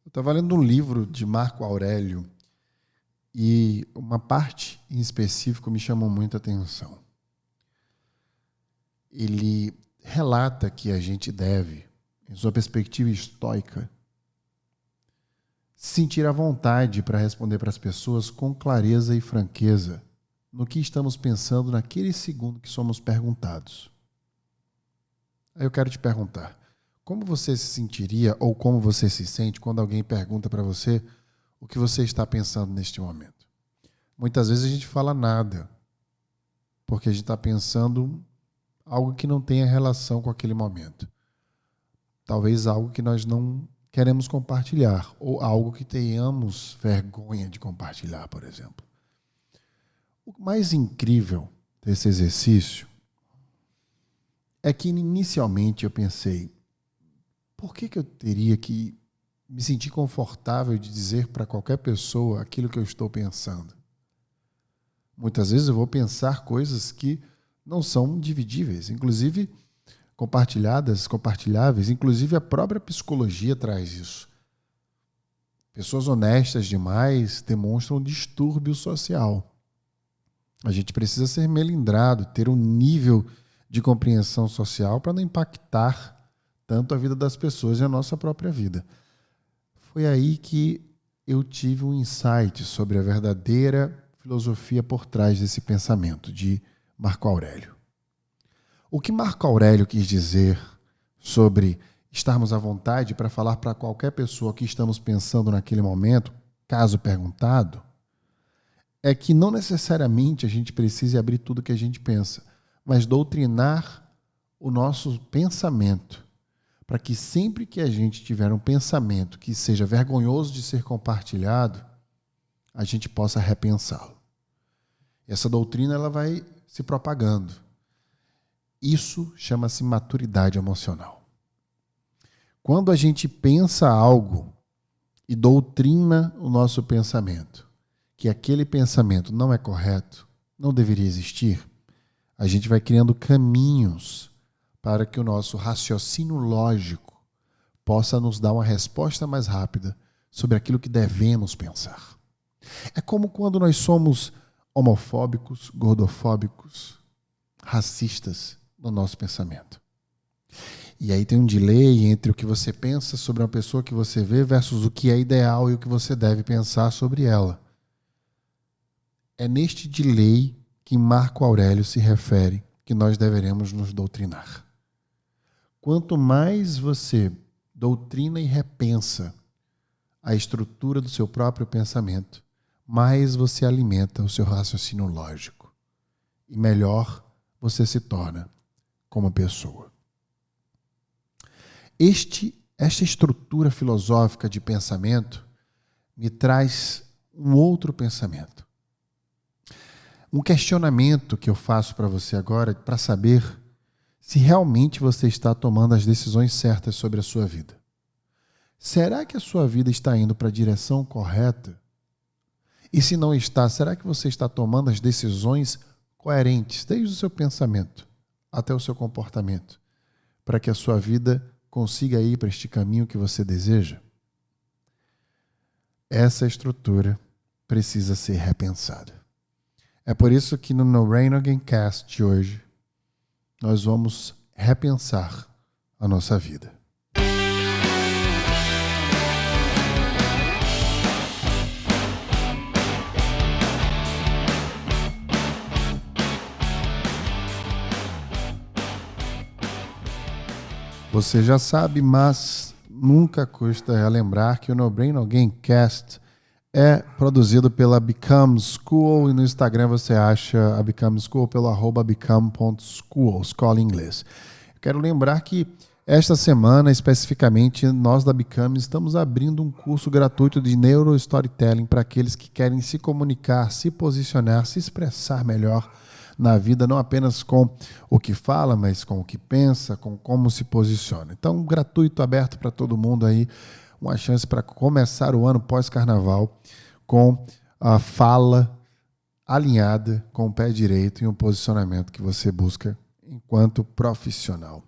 estava lendo um livro de Marco Aurélio e uma parte em específico me chamou muita atenção. Ele relata que a gente deve, em sua perspectiva estoica, sentir a vontade para responder para as pessoas com clareza e franqueza no que estamos pensando naquele segundo que somos perguntados. Aí eu quero te perguntar, como você se sentiria ou como você se sente quando alguém pergunta para você o que você está pensando neste momento? Muitas vezes a gente fala nada, porque a gente está pensando algo que não tenha relação com aquele momento. Talvez algo que nós não queremos compartilhar, ou algo que tenhamos vergonha de compartilhar, por exemplo. O mais incrível desse exercício é que inicialmente eu pensei, por que eu teria que me sentir confortável de dizer para qualquer pessoa aquilo que eu estou pensando? Muitas vezes eu vou pensar coisas que não são dividíveis, inclusive compartilháveis, inclusive a própria psicologia traz isso. Pessoas honestas demais demonstram distúrbio social. A gente precisa ser melindrado, ter um nível de compreensão social para não impactar tanto a vida das pessoas e a nossa própria vida. Foi aí que eu tive um insight sobre a verdadeira filosofia por trás desse pensamento de Marco Aurélio. O que Marco Aurélio quis dizer sobre estarmos à vontade para falar para qualquer pessoa o que estamos pensando naquele momento, caso perguntado, é que não necessariamente a gente precise abrir tudo que a gente pensa, mas doutrinar o nosso pensamento, para que sempre que a gente tiver um pensamento que seja vergonhoso de ser compartilhado, a gente possa repensá-lo. Essa doutrina ela vai se propagando. Isso chama-se maturidade emocional. Quando a gente pensa algo e doutrina o nosso pensamento, que aquele pensamento não é correto, não deveria existir, a gente vai criando caminhos para que o nosso raciocínio lógico possa nos dar uma resposta mais rápida sobre aquilo que devemos pensar. É como quando nós somos homofóbicos, gordofóbicos, racistas no nosso pensamento. E aí tem um delay entre o que você pensa sobre uma pessoa que você vê versus o que é ideal e o que você deve pensar sobre ela. É neste delay que Marco Aurélio se refere que nós deveremos nos doutrinar. Quanto mais você doutrina e repensa a estrutura do seu próprio pensamento, mais você alimenta o seu raciocínio lógico e melhor você se torna como pessoa. Esta estrutura filosófica de pensamento me traz um outro pensamento. Um questionamento que eu faço para você agora para saber se realmente você está tomando as decisões certas sobre a sua vida. Será que a sua vida está indo para a direção correta? E se não está, será que você está tomando as decisões coerentes, desde o seu pensamento até o seu comportamento, para que a sua vida consiga ir para este caminho que você deseja? Essa estrutura precisa ser repensada. É por isso que no No Rain Again Cast de hoje, nós vamos repensar a nossa vida. Você já sabe, mas nunca custa relembrar que o No Brain Again Cast é produzido pela Become School e no Instagram você acha a Become School pelo @become.school, escola em inglês. Eu quero lembrar que esta semana, especificamente, nós da Become estamos abrindo um curso gratuito de neurostorytelling para aqueles que querem se comunicar, se posicionar, se expressar melhor na vida, não apenas com o que fala, mas com o que pensa, com como se posiciona. Então, gratuito, aberto para todo mundo aí, uma chance para começar o ano pós-carnaval com a fala alinhada com o pé direito e um posicionamento que você busca enquanto profissional.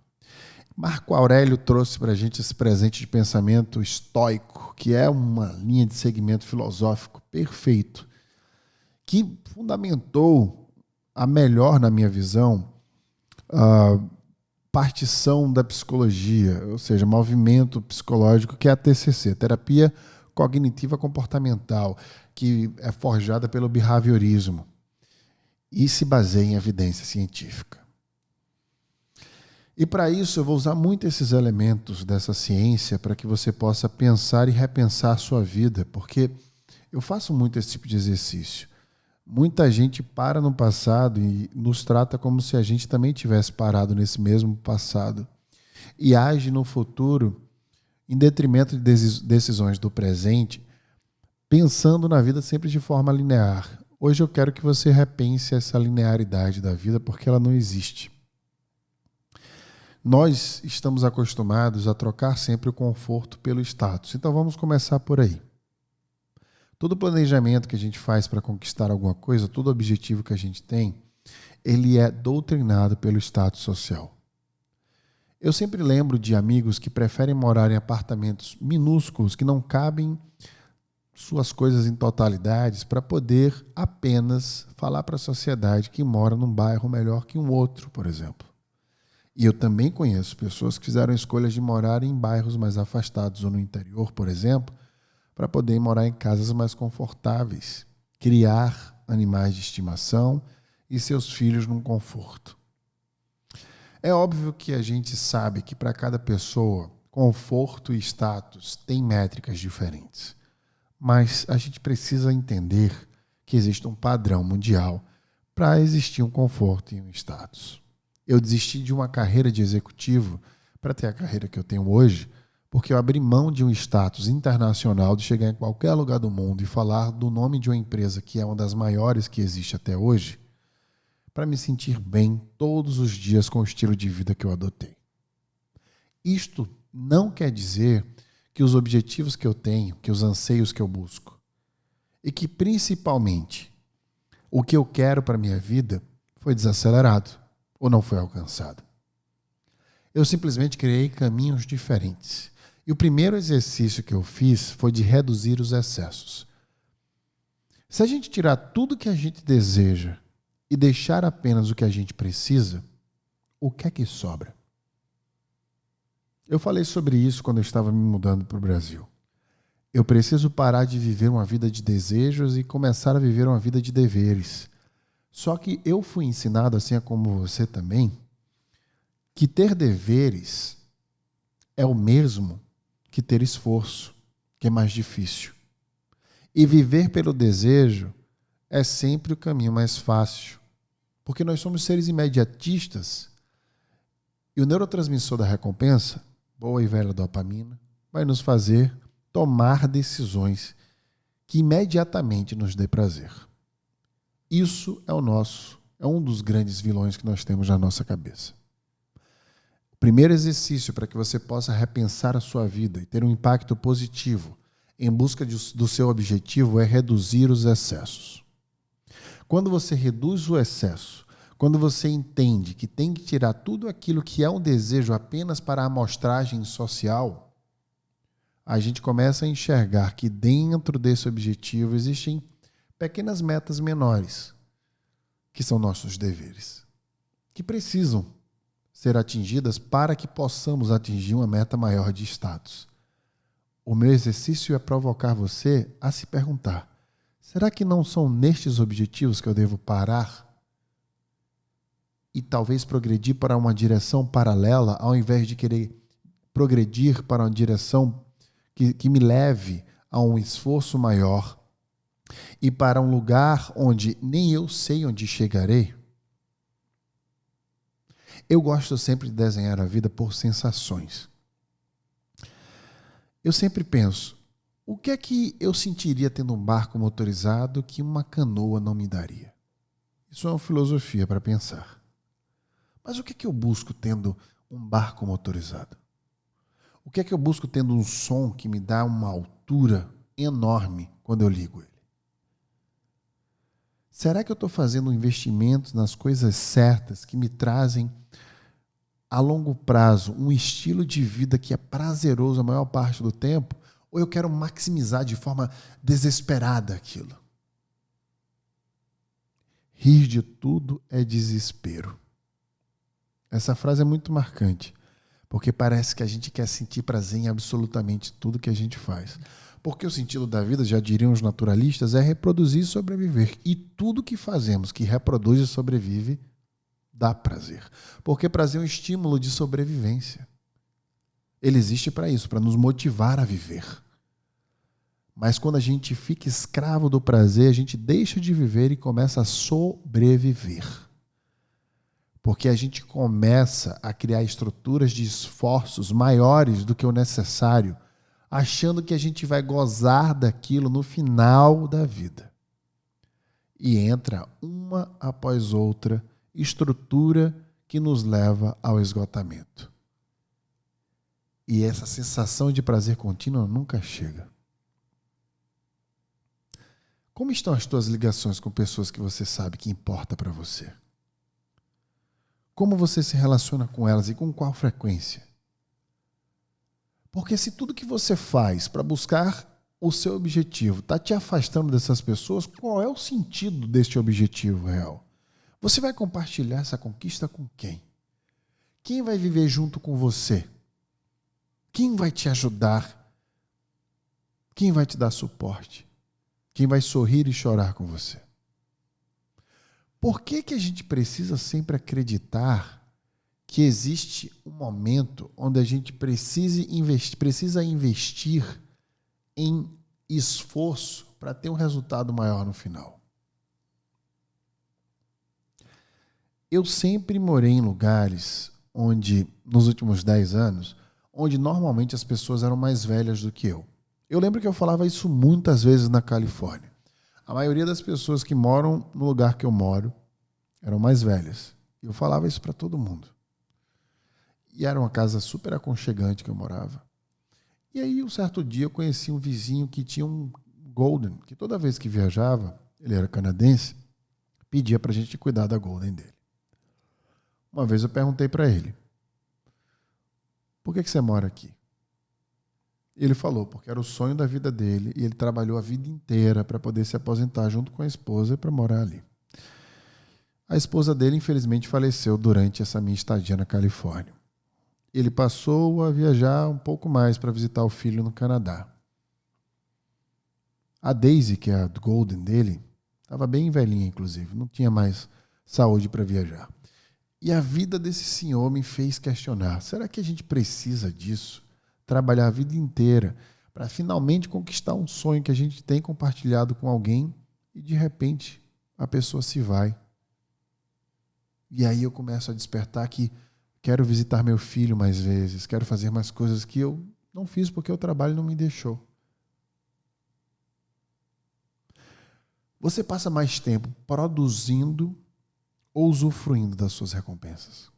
Marco Aurélio trouxe para a gente esse presente de pensamento estoico, que é uma linha de segmento filosófico perfeito, que fundamentou a melhor, na minha visão, a partição da psicologia, ou seja, movimento psicológico, que é a TCC, Terapia Cognitiva Comportamental, que é forjada pelo behaviorismo e se baseia em evidência científica. E para isso eu vou usar muito esses elementos dessa ciência para que você possa pensar e repensar a sua vida, porque eu faço muito esse tipo de exercício. Muita gente para no passado e nos trata como se a gente também tivesse parado nesse mesmo passado e age no futuro em detrimento de decisões do presente, pensando na vida sempre de forma linear. Hoje eu quero que você repense essa linearidade da vida, porque ela não existe. Nós estamos acostumados a trocar sempre o conforto pelo status. Então vamos começar por aí. Todo planejamento que a gente faz para conquistar alguma coisa, todo objetivo que a gente tem, ele é doutrinado pelo status social. Eu sempre lembro de amigos que preferem morar em apartamentos minúsculos que não cabem suas coisas em totalidades para poder apenas falar para a sociedade que mora num bairro melhor que um outro, por exemplo. E eu também conheço pessoas que fizeram escolhas de morar em bairros mais afastados ou no interior, por exemplo, para poder morar em casas mais confortáveis, criar animais de estimação e seus filhos num conforto. É óbvio que a gente sabe que para cada pessoa, conforto e status têm métricas diferentes. Mas a gente precisa entender que existe um padrão mundial para existir um conforto e um status. Eu desisti de uma carreira de executivo para ter a carreira que eu tenho hoje, porque eu abri mão de um status internacional, de chegar em qualquer lugar do mundo e falar do nome de uma empresa que é uma das maiores que existe até hoje, para me sentir bem todos os dias com o estilo de vida que eu adotei. Isto não quer dizer que os objetivos que eu tenho, que os anseios que eu busco, e que principalmente o que eu quero para a minha vida foi desacelerado ou não foi alcançado. Eu simplesmente criei caminhos diferentes. E o primeiro exercício que eu fiz foi de reduzir os excessos. Se a gente tirar tudo que a gente deseja e deixar apenas o que a gente precisa, o que é que sobra? Eu falei sobre isso quando eu estava me mudando para o Brasil. Eu preciso parar de viver uma vida de desejos e começar a viver uma vida de deveres. Só que eu fui ensinado, assim como você também, que ter deveres é o mesmo que ter esforço, que é mais difícil. E viver pelo desejo é sempre o caminho mais fácil, porque nós somos seres imediatistas e o neurotransmissor da recompensa, boa e velha dopamina, vai nos fazer tomar decisões que imediatamente nos dê prazer. Isso é um dos grandes vilões que nós temos na nossa cabeça. O primeiro exercício para que você possa repensar a sua vida e ter um impacto positivo em busca do seu objetivo é reduzir os excessos. Quando você reduz o excesso, quando você entende que tem que tirar tudo aquilo que é um desejo apenas para a amostragem social, a gente começa a enxergar que dentro desse objetivo existem pequenas metas menores, que são nossos deveres, que precisam ser atingidas para que possamos atingir uma meta maior de status. O meu exercício é provocar você a se perguntar: será que não são nestes objetivos que eu devo parar e talvez progredir para uma direção paralela, ao invés de querer progredir para uma direção que me leve a um esforço maior e para um lugar onde nem eu sei onde chegarei? Eu gosto sempre de desenhar a vida por sensações. Eu sempre penso, o que é que eu sentiria tendo um barco motorizado que uma canoa não me daria? Isso é uma filosofia para pensar. Mas o que é que eu busco tendo um barco motorizado? O que é que eu busco tendo um som que me dá uma altura enorme quando eu ligo ele? Será que eu estou fazendo investimentos nas coisas certas que me trazem a longo prazo um estilo de vida que é prazeroso a maior parte do tempo, ou eu quero maximizar de forma desesperada aquilo? Rir de tudo é desespero. Essa frase é muito marcante, porque parece que a gente quer sentir prazer em absolutamente tudo que a gente faz. Porque o sentido da vida, já diriam os naturalistas, é reproduzir e sobreviver. E tudo que fazemos que reproduz e sobrevive dá prazer. Porque prazer é um estímulo de sobrevivência. Ele existe para isso, para nos motivar a viver. Mas quando a gente fica escravo do prazer, a gente deixa de viver e começa a sobreviver. Porque a gente começa a criar estruturas de esforços maiores do que o necessário, achando que a gente vai gozar daquilo no final da vida. E entra uma após outra estrutura que nos leva ao esgotamento. E essa sensação de prazer contínuo nunca chega. Como estão as tuas ligações com pessoas que você sabe que importa para você? Como você se relaciona com elas e com qual frequência? Porque se tudo que você faz para buscar o seu objetivo está te afastando dessas pessoas, qual é o sentido deste objetivo real? Você vai compartilhar essa conquista com quem? Quem vai viver junto com você? Quem vai te ajudar? Quem vai te dar suporte? Quem vai sorrir e chorar com você? Por que a gente precisa sempre acreditar que existe um momento onde a gente precisa investir em esforço para ter um resultado maior no final? Eu sempre morei em lugares onde, nos últimos 10 anos, onde normalmente as pessoas eram mais velhas do que eu. Eu lembro que eu falava isso muitas vezes na Califórnia. A maioria das pessoas que moram no lugar que eu moro eram mais velhas. E eu falava isso para todo mundo. E era uma casa super aconchegante que eu morava. E aí, um certo dia, eu conheci um vizinho que tinha um Golden, que toda vez que viajava, ele era canadense, pedia para a gente cuidar da Golden dele. Uma vez eu perguntei para ele, por que você mora aqui? Ele falou, porque era o sonho da vida dele e ele trabalhou a vida inteira para poder se aposentar junto com a esposa e para morar ali. A esposa dele, infelizmente, faleceu durante essa minha estadia na Califórnia. Ele passou a viajar um pouco mais para visitar o filho no Canadá. A Daisy, que é a Golden dele, estava bem velhinha, inclusive, não tinha mais saúde para viajar. E a vida desse senhor me fez questionar, será que a gente precisa disso? Trabalhar a vida inteira para finalmente conquistar um sonho que a gente tem compartilhado com alguém e, de repente, a pessoa se vai. E aí eu começo a despertar que quero visitar meu filho mais vezes, quero fazer mais coisas que eu não fiz porque o trabalho não me deixou. Você passa mais tempo produzindo ou usufruindo das suas recompensas?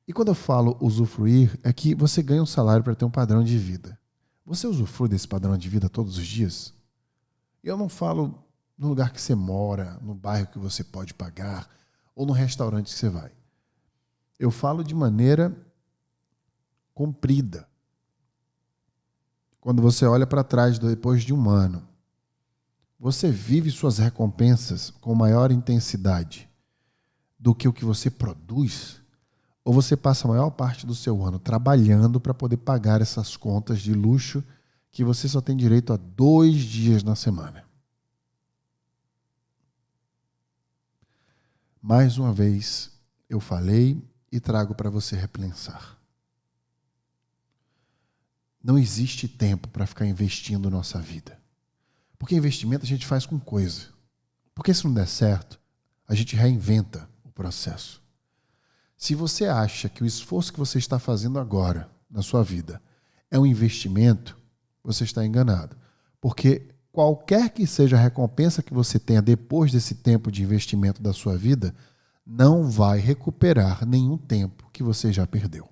E quando eu falo usufruir, é que você ganha um salário para ter um padrão de vida. Você usufrui desse padrão de vida todos os dias? Eu não falo no lugar que você mora, no bairro que você pode pagar, ou no restaurante que você vai. Eu falo de maneira comprida. Quando você olha para trás depois de um ano, você vive suas recompensas com maior intensidade do que o que você produz? Ou você passa a maior parte do seu ano trabalhando para poder pagar essas contas de luxo que você só tem direito a 2 dias na semana? Mais uma vez, eu falei e trago para você repensar. Não existe tempo para ficar investindo nossa vida. Porque investimento a gente faz com coisa. Porque se não der certo, a gente reinventa o processo. Se você acha que o esforço que você está fazendo agora na sua vida é um investimento, você está enganado. Porque qualquer que seja a recompensa que você tenha depois desse tempo de investimento da sua vida, não vai recuperar nenhum tempo que você já perdeu.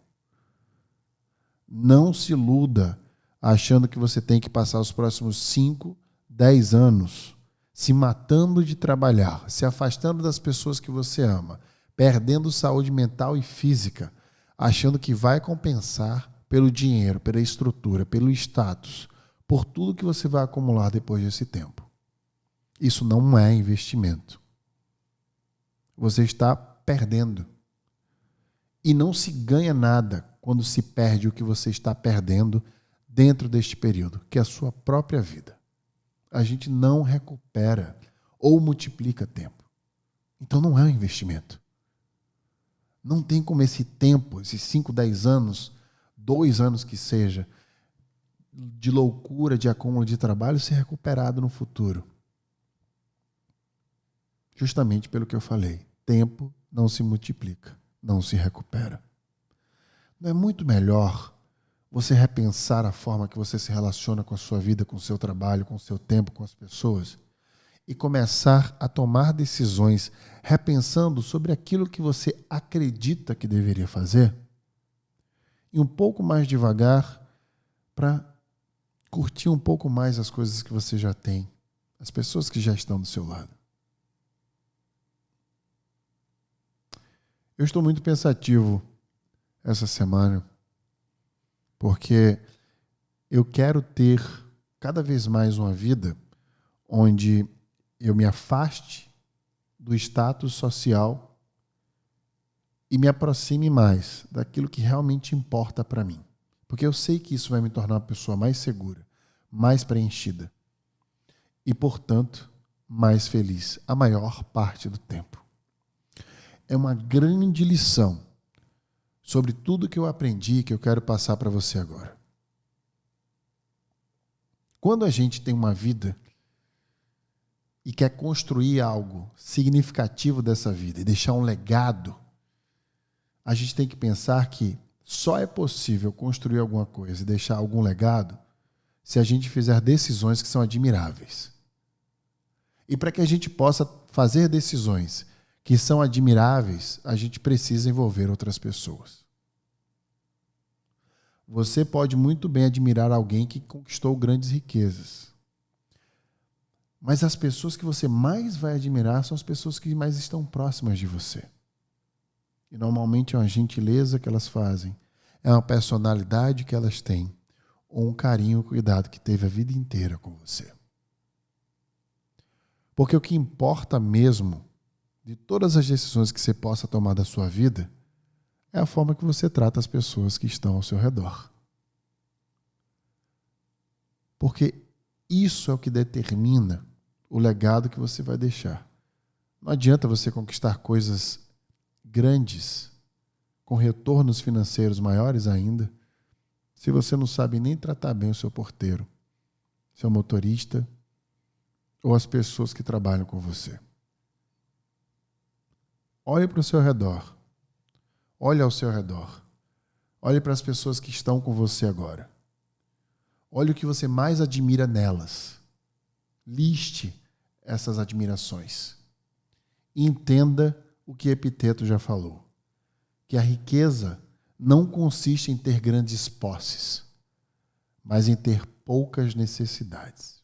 Não se iluda achando que você tem que passar os próximos 5, 10 anos se matando de trabalhar, se afastando das pessoas que você ama, perdendo saúde mental e física, achando que vai compensar pelo dinheiro, pela estrutura, pelo status, por tudo que você vai acumular depois desse tempo. Isso não é investimento. Você está perdendo. E não se ganha nada quando se perde o que você está perdendo dentro deste período, que é a sua própria vida. A gente não recupera ou multiplica tempo. Então não é um investimento. Não tem como esse tempo, esses 5, 10 anos, 2 anos que seja, de loucura, de acúmulo de trabalho, ser recuperado no futuro. Justamente pelo que eu falei. Tempo não se multiplica, não se recupera. Não é muito melhor você repensar a forma que você se relaciona com a sua vida, com o seu trabalho, com o seu tempo, com as pessoas? E começar a tomar decisões repensando sobre aquilo que você acredita que deveria fazer? E um pouco mais devagar para curtir um pouco mais as coisas que você já tem, as pessoas que já estão do seu lado. Eu estou muito pensativo essa semana, porque eu quero ter cada vez mais uma vida onde eu me afaste do status social e me aproxime mais daquilo que realmente importa para mim. Porque eu sei que isso vai me tornar uma pessoa mais segura, mais preenchida e, portanto, mais feliz a maior parte do tempo. É uma grande lição sobre tudo que eu aprendi que eu quero passar para você agora. Quando a gente tem uma vida e quer construir algo significativo dessa vida e deixar um legado, a gente tem que pensar que só é possível construir alguma coisa e deixar algum legado se a gente fizer decisões que são admiráveis. E para que a gente possa fazer decisões que são admiráveis, a gente precisa envolver outras pessoas. Você pode muito bem admirar alguém que conquistou grandes riquezas. Mas as pessoas que você mais vai admirar são as pessoas que mais estão próximas de você. E normalmente é uma gentileza que elas fazem, é uma personalidade que elas têm, ou um carinho, cuidado que teve a vida inteira com você. Porque o que importa mesmo de todas as decisões que você possa tomar da sua vida é a forma que você trata as pessoas que estão ao seu redor. Porque isso é o que determina o legado que você vai deixar. Não adianta você conquistar coisas grandes, com retornos financeiros maiores ainda, se você não sabe nem tratar bem o seu porteiro, seu motorista ou as pessoas que trabalham com você. Olhe para o seu redor. Olhe ao seu redor. Olhe para as pessoas que estão com você agora. Olhe o que você mais admira nelas. Liste essas admirações. E entenda o que Epiteto já falou. Que a riqueza não consiste em ter grandes posses, mas em ter poucas necessidades.